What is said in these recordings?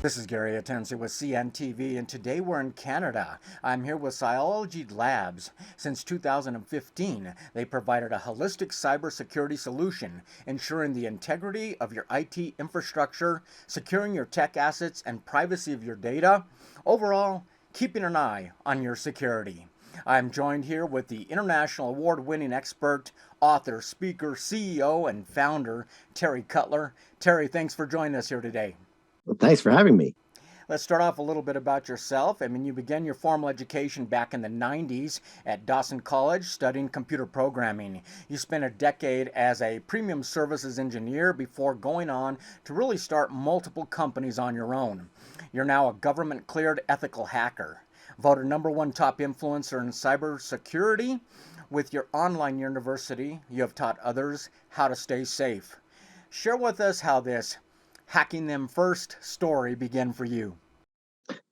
This is Gary Atencio with CNTV, and today we're in Canada. I'm here with Cyology Labs. Since 2015, they provided a holistic cybersecurity solution, ensuring the integrity of your IT infrastructure, securing your tech assets, and privacy of your data. Overall, keeping an eye on your security. I'm joined here with the international award-winning expert, author, speaker, CEO, and founder, Terry Cutler. Terry, thanks for joining us here today. Well, thanks for having me. Let's start off a little bit about yourself. You began your formal education back in the 90s at Dawson College studying computer programming. You spent a decade as a premium services engineer before going on to really start multiple companies on your own. You're now a government-cleared ethical hacker, voted #1 top influencer in cybersecurity. With your online university, you have taught others how to stay safe. Share with us how this hacking them first story began for you.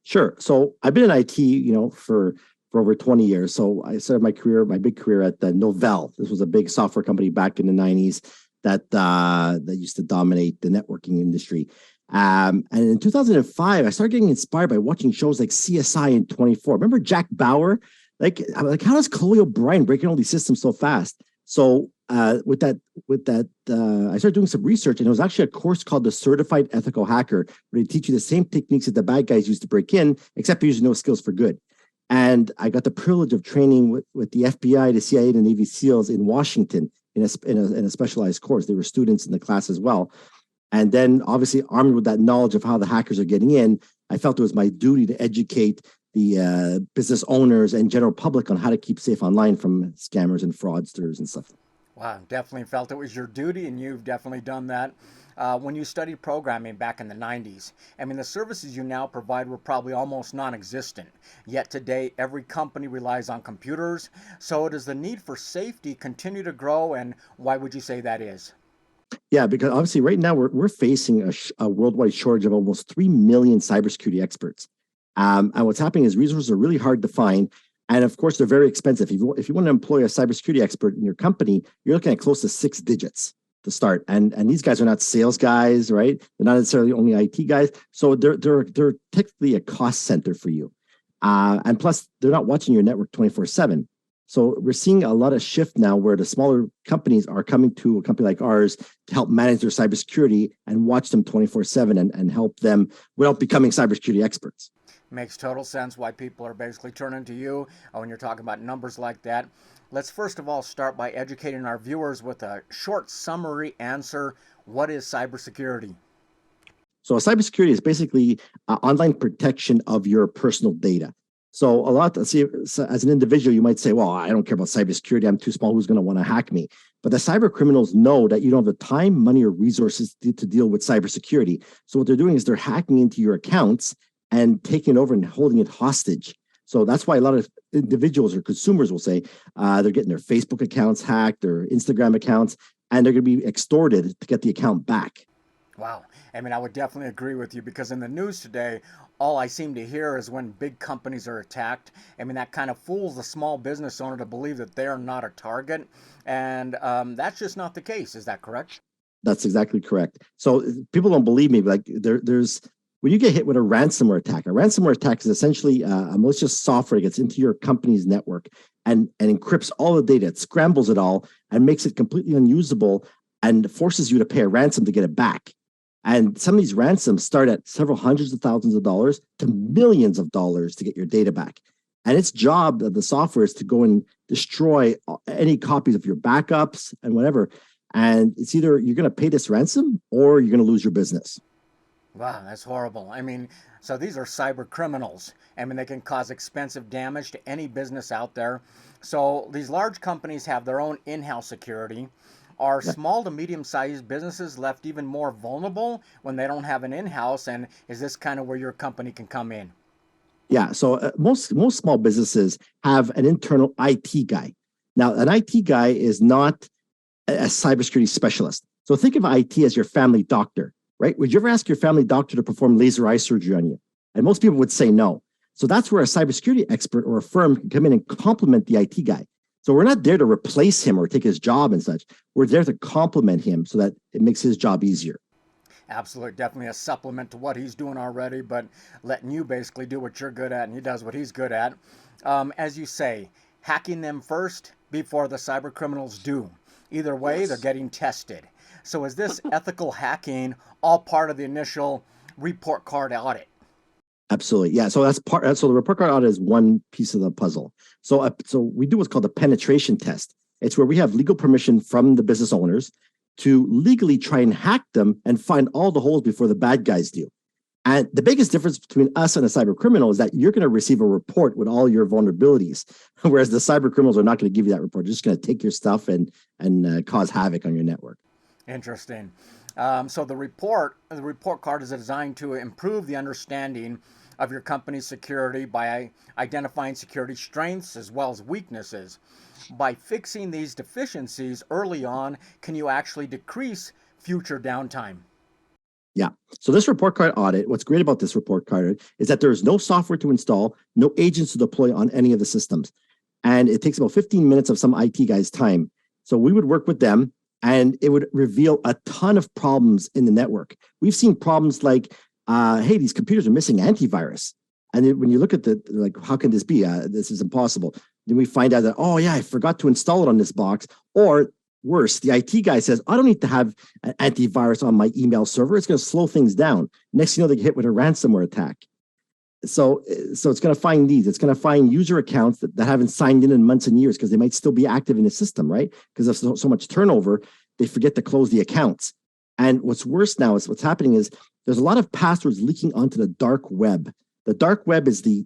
Sure. So I've been in IT, for over 20 years. So I started my big career at the Novell. This was a big software company back in the 90s that used to dominate the networking industry. And in 2005, I started getting inspired by watching shows like CSI and 24. Remember Jack Bauer? I'm like, how does Chloe O'Brien breaking all these systems so fast? So with that, I started doing some research, and it was actually a course called the Certified Ethical Hacker, where they teach you the same techniques that the bad guys used to break in, except using those skills for good. And I got the privilege of training with the FBI, the CIA, and the Navy SEALs in Washington in a specialized course. They were students in the class as well. And then, obviously, armed with that knowledge of how the hackers are getting in, I felt it was my duty to educate the business owners and general public on how to keep safe online from scammers and fraudsters and stuff. Wow, definitely felt it was your duty, and you've definitely done that. When you studied programming back in the 90s, the services you now provide were probably almost non-existent. Yet today, every company relies on computers. So does the need for safety continue to grow, and why would you say that is? Yeah, because obviously right now we're facing a worldwide shortage of almost 3 million cybersecurity experts. And what's happening is resources are really hard to find. And of course, they're very expensive. If you want to employ a cybersecurity expert in your company, you're looking at close to 6 digits to start. And these guys are not sales guys, right? They're not necessarily only IT guys. So they're technically a cost center for you. And plus, they're not watching your network 24/7. So we're seeing a lot of shift now where the smaller companies are coming to a company like ours to help manage their cybersecurity and watch them 24/7 and help them without becoming cybersecurity experts. Makes total sense why people are basically turning to you when you're talking about numbers like that. Let's first of all start by educating our viewers with a short summary answer. What is cybersecurity? So cybersecurity is basically online protection of your personal data. So as an individual, you might say, well, I don't care about cybersecurity. I'm too small. Who's going to want to hack me? But the cyber criminals know that you don't have the time, money, or resources to deal with cybersecurity. So what they're doing is they're hacking into your accounts and taking it over and holding it hostage. So that's why a lot of individuals or consumers will say they're getting their Facebook accounts hacked, their Instagram accounts, and they're going to be extorted to get the account back. Wow. I would definitely agree with you, because in the news today, all I seem to hear is when big companies are attacked. That kind of fools the small business owner to believe that they're not a target. And that's just not the case. Is that correct? That's exactly correct. So people don't believe me, but there's when you get hit with a ransomware attack is essentially a malicious software that gets into your company's network and encrypts all the data. It scrambles it all and makes it completely unusable and forces you to pay a ransom to get it back. And some of these ransoms start at several hundreds of thousands of dollars to millions of dollars to get your data back. And its job of the software is to go and destroy any copies of your backups and whatever. And it's either you're going to pay this ransom or you're going to lose your business. Wow, that's horrible. So these are cyber criminals. They can cause expensive damage to any business out there. So these large companies have their own in-house security. Are small to medium-sized businesses left even more vulnerable when they don't have an in-house? And is this kind of where your company can come in? Yeah, so most small businesses have an internal IT guy. Now, an IT guy is not a cybersecurity specialist. So think of IT as your family doctor, right? Would you ever ask your family doctor to perform laser eye surgery on you? And most people would say no. So that's where a cybersecurity expert or a firm can come in and complement the IT guy. So we're not there to replace him or take his job and such. We're there to complement him so that it makes his job easier. Absolutely, definitely a supplement to what he's doing already, but letting you basically do what you're good at, and he does what he's good at. As you say, hacking them first before the cyber criminals do. Either way, they're Yes. getting tested. So is this ethical hacking all part of the initial report card audit? Absolutely. Yeah. So that's part. So the report card audit is one piece of the puzzle. So we do what's called a penetration test. It's where we have legal permission from the business owners to legally try and hack them and find all the holes before the bad guys do. And the biggest difference between us and a cyber criminal is that you're going to receive a report with all your vulnerabilities, whereas the cyber criminals are not going to give you that report. They're just going to take your stuff and cause havoc on your network. Interesting. So the report card is designed to improve the understanding of your company's security by identifying security strengths as well as weaknesses. By fixing these deficiencies early on, can you actually decrease future downtime? Yeah. So this report card audit, what's great about this report card is that there is no software to install, no agents to deploy on any of the systems. And it takes about 15 minutes of some IT guy's time. So we would work with them and it would reveal a ton of problems in the network. We've seen problems like, hey, these computers are missing antivirus. And then when you look at like, how can this be? This is impossible. Then we find out that, oh yeah, I forgot to install it on this box. Or worse, the IT guy says, I don't need to have an antivirus on my email server. It's going to slow things down. Next thing you know, they get hit with a ransomware attack. So it's going to find these. It's going to find user accounts that haven't signed in months and years because they might still be active in the system, right? Because of so much turnover, they forget to close the accounts. And what's worse now is what's happening is there's a lot of passwords leaking onto the dark web. The dark web is the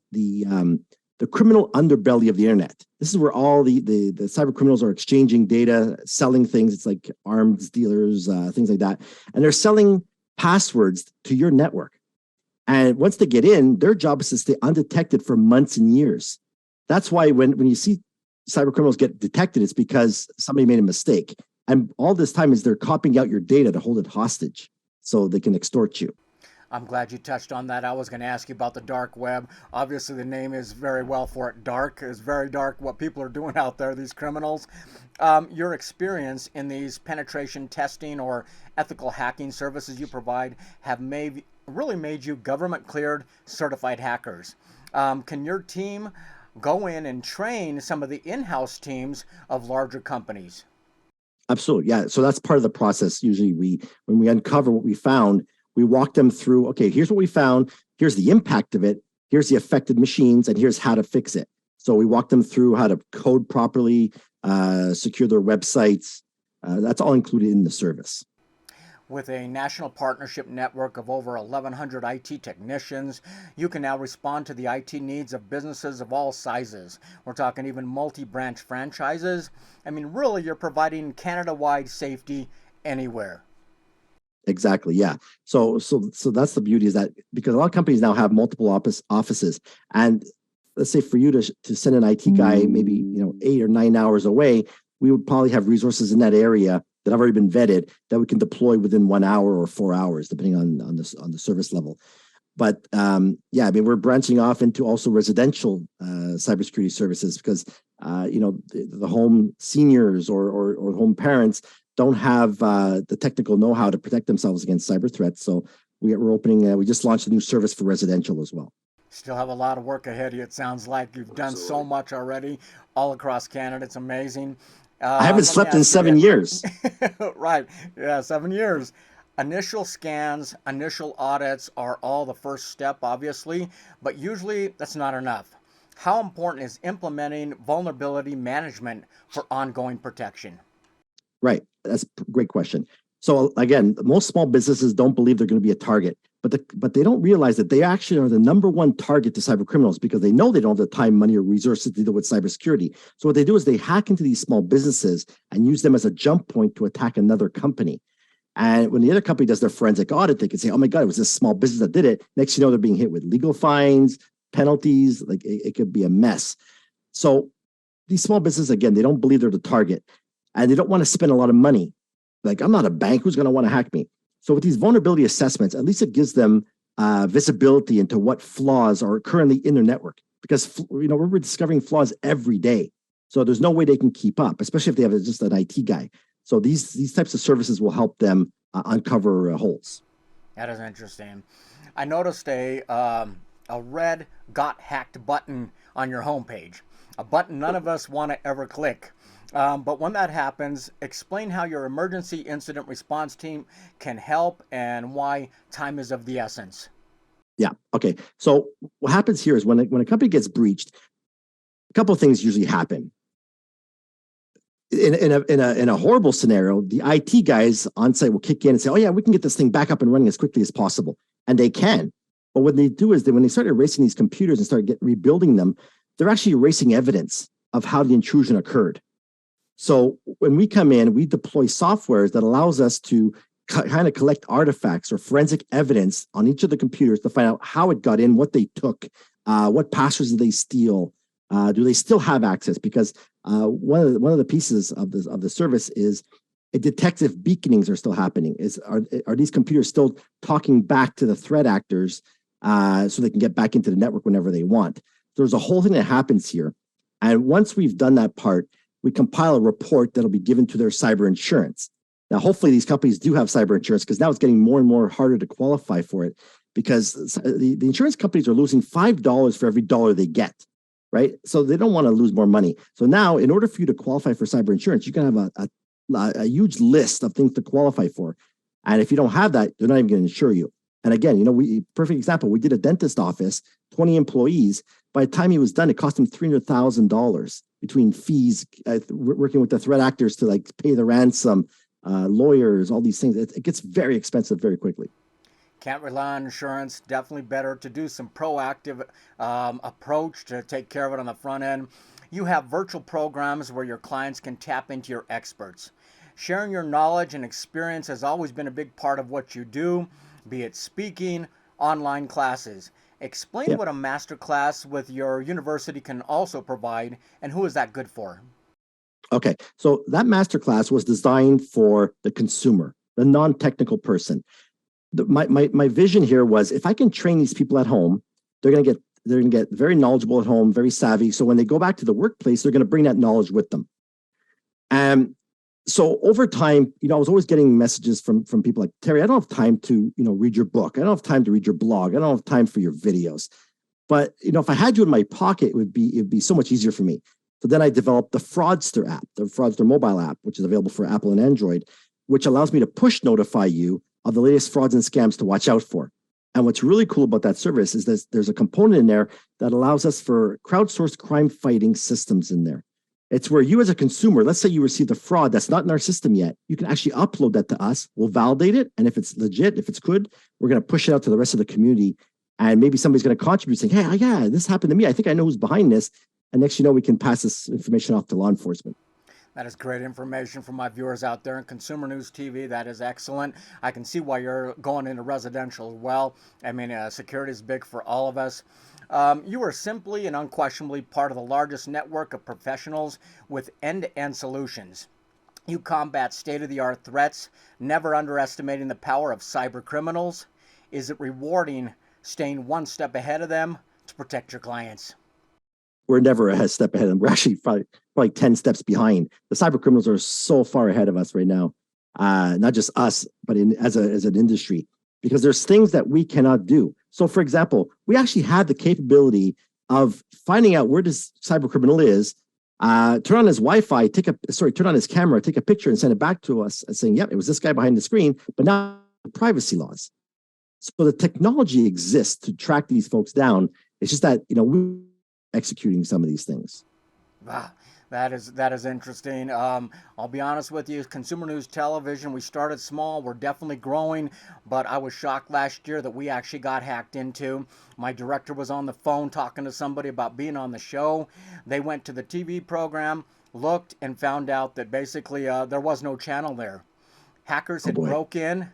criminal underbelly of the internet. This is where all the cyber criminals are exchanging data, selling things. It's like arms dealers, things like that. And they're selling passwords to your network. And once they get in, their job is to stay undetected for months and years. That's why when you see cyber criminals get detected, it's because somebody made a mistake. And all this time is they're copying out your data to hold it hostage so they can extort you. I'm glad you touched on that. I was going to ask you about the dark web. Obviously, the name is very well for it. Dark is very dark what people are doing out there, these criminals. Your experience in these penetration testing or ethical hacking services you provide have really made you government cleared certified hackers. Can your team go in and train some of the in-house teams of larger companies? Absolutely. Yeah. So that's part of the process. Usually when we uncover what we found, we walk them through, okay, here's what we found. Here's the impact of it. Here's the affected machines and here's how to fix it. So we walk them through how to code properly, secure their websites. That's all included in the service. With a national partnership network of over 1,100 IT technicians, you can now respond to the IT needs of businesses of all sizes. We're talking even multi-branch franchises. I mean, really, you're providing Canada-wide safety anywhere. Exactly. Yeah. So that's the beauty is that because a lot of companies now have multiple offices, and let's say for you to send an IT guy maybe 8 or 9 hours away, we would probably have resources in that area that have already been vetted that we can deploy within 1 hour or 4 hours, depending on the service level. But yeah, I mean, we're branching off into also residential cybersecurity services because the home seniors or home parents don't have the technical know-how to protect themselves against cyber threats. So we're opening. We just launched a new service for residential as well. Still have a lot of work ahead of you. It sounds like you've done so much already all across Canada. It's amazing. I haven't Let me slept in ask you 7 years. right. Yeah, 7 years. Initial scans, initial audits are all the first step, obviously, but usually that's not enough. How important is implementing vulnerability management for ongoing protection? Right. That's a great question. So again, most small businesses don't believe they're going to be a target, but they don't realize that they actually are the number one target to cyber criminals because they know they don't have the time, money, or resources to deal with cybersecurity. So what they do is they hack into these small businesses and use them as a jump point to attack another company. And when the other company does their forensic audit, they can say, oh my God, it was this small business that did it. Next, they're being hit with legal fines, penalties, like it could be a mess. So these small businesses, again, they don't believe they're the target and they don't want to spend a lot of money. Like, I'm not a bank, who's going to want to hack me? So with these vulnerability assessments, at least it gives them visibility into what flaws are currently in their network because, we're discovering flaws every day. So there's no way they can keep up, especially if they have just an IT guy. So these types of services will help them uncover holes. That is interesting. I noticed a red got hacked button on your homepage, a button none of us want to ever click. But when that happens, explain how your emergency incident response team can help and why time is of the essence. Yeah. Okay. So what happens here is when a company gets breached, a couple of things usually happen. In a horrible scenario, the IT guys on site will kick in and say, "Oh yeah, we can get this thing back up and running as quickly as possible," and they can. But what they do is when they start erasing these computers and start rebuilding them, they're actually erasing evidence of how the intrusion occurred. So when we come in, we deploy software that allows us to kind of collect artifacts or forensic evidence on each of the computers to find out how it got in, what they took, what passwords did they steal, do they still have access? Because one of the pieces of the service is it detects if beaconings are still happening. Are these computers still talking back to the threat actors so they can get back into the network whenever they want? There's a whole thing that happens here, and once we've done that part, we compile a report that'll be given to their cyber insurance. Now, hopefully, these companies do have cyber insurance because now it's getting more and more harder to qualify for it because the insurance companies are losing $5 for every dollar they get. Right. So they don't want to lose more money. So now, in order for you to qualify for cyber insurance, you can have a huge list of things to qualify for. And if you don't have that, they're not even going to insure you. And again, perfect example, we did a dentist office, 20 employees. By the time he was done, it cost him $300,000 between fees, working with the threat actors to like pay the ransom, lawyers, all these things. It gets very expensive very quickly. Can't rely on insurance. Definitely better to do some proactive approach to take care of it on the front end. You have virtual programs where your clients can tap into your experts. Sharing your knowledge and experience has always been a big part of what you do, be it speaking, online classes. Explain Yeah. what a master class with your university can also provide, and who is that good for? Okay. So that masterclass was designed for the consumer, the non-technical person. My vision here was if I can train these people at home, they're gonna get very knowledgeable at home, very savvy. So when they go back to the workplace, they're gonna bring that knowledge with them. And so over time, I was always getting messages from people like, Terry, I don't have time to read your book. I don't have time to read your blog. I don't have time for your videos. But if I had you in my pocket, it'd be so much easier for me. So then I developed the Fraudster app, the Fraudster mobile app, which is available for Apple and Android, which allows me to push notify you of the latest frauds and scams to watch out for. And what's really cool about that service is that there's a component in there that allows us for crowdsourced crime fighting systems in there. It's where you as a consumer, let's say you received a fraud that's not in our system yet, you can actually upload that to us. We'll validate it. And if it's legit, if it's good, we're going to push it out to the rest of the community. And maybe somebody's going to contribute saying, hey, yeah, this happened to me. I think I know who's behind this. And next, we can pass this information off to law enforcement. That is great information for my viewers out there in Consumer News TV. That is excellent. I can see why you're going into residential as well. I mean, security is big for all of us. You are simply and unquestionably part of the largest network of professionals with end-to-end solutions. You combat state-of-the-art threats, never underestimating the power of cyber criminals. Is it rewarding staying one step ahead of them to protect your clients? We're never a step ahead of them. We're actually probably 10 steps behind. The cyber criminals are so far ahead of us right now. Not just us, but as an industry, because there's things that we cannot do. So for example, we actually had the capability of finding out where this cyber criminal is, turn on his Wi-Fi, turn on his camera, take a picture and send it back to us saying, yep, it was this guy behind the screen, but now privacy laws. So the technology exists to track these folks down. It's just that, we executing some of these things. Wow, that is interesting. I'll be honest with you, Consumer News Television, we started small. We're definitely growing, but I was shocked last year that we actually got hacked into. My director was on the phone talking to somebody about being on the show. They went to the TV program, looked, and found out that basically there was no channel there. Hackers had broke in,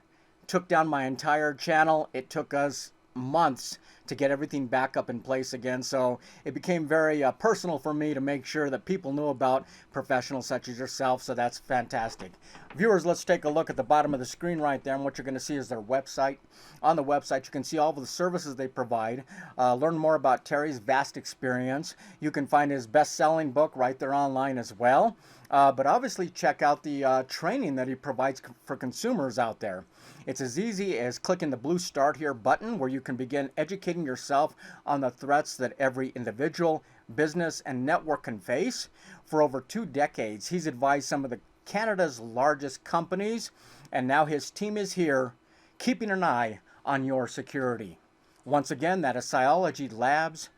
took down my entire channel. It took us months to get everything back up in place again. So it became very personal for me to make sure that people knew about professionals such as yourself. So that's fantastic. Viewers, let's take a look at the bottom of the screen right there. And what you're going to see is their website. On the website, you can see all of the services they provide. Learn more about Terry's vast experience. You can find his best-selling book right there online as well. But obviously check out the training that he provides for consumers out there. It's as easy as clicking the blue Start Here button, where you can begin educating yourself on the threats that every individual, business, and network can face. For over 2 decades, he's advised some of the Canada's largest companies, and now his team is here keeping an eye on your security. Once again, that is Cyology Labs,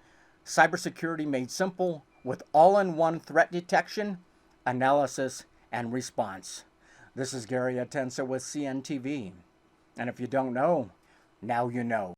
cybersecurity made simple with all-in-one threat detection, analysis, and response. This is Gary Atencio with CNTV. And if you don't know, now you know.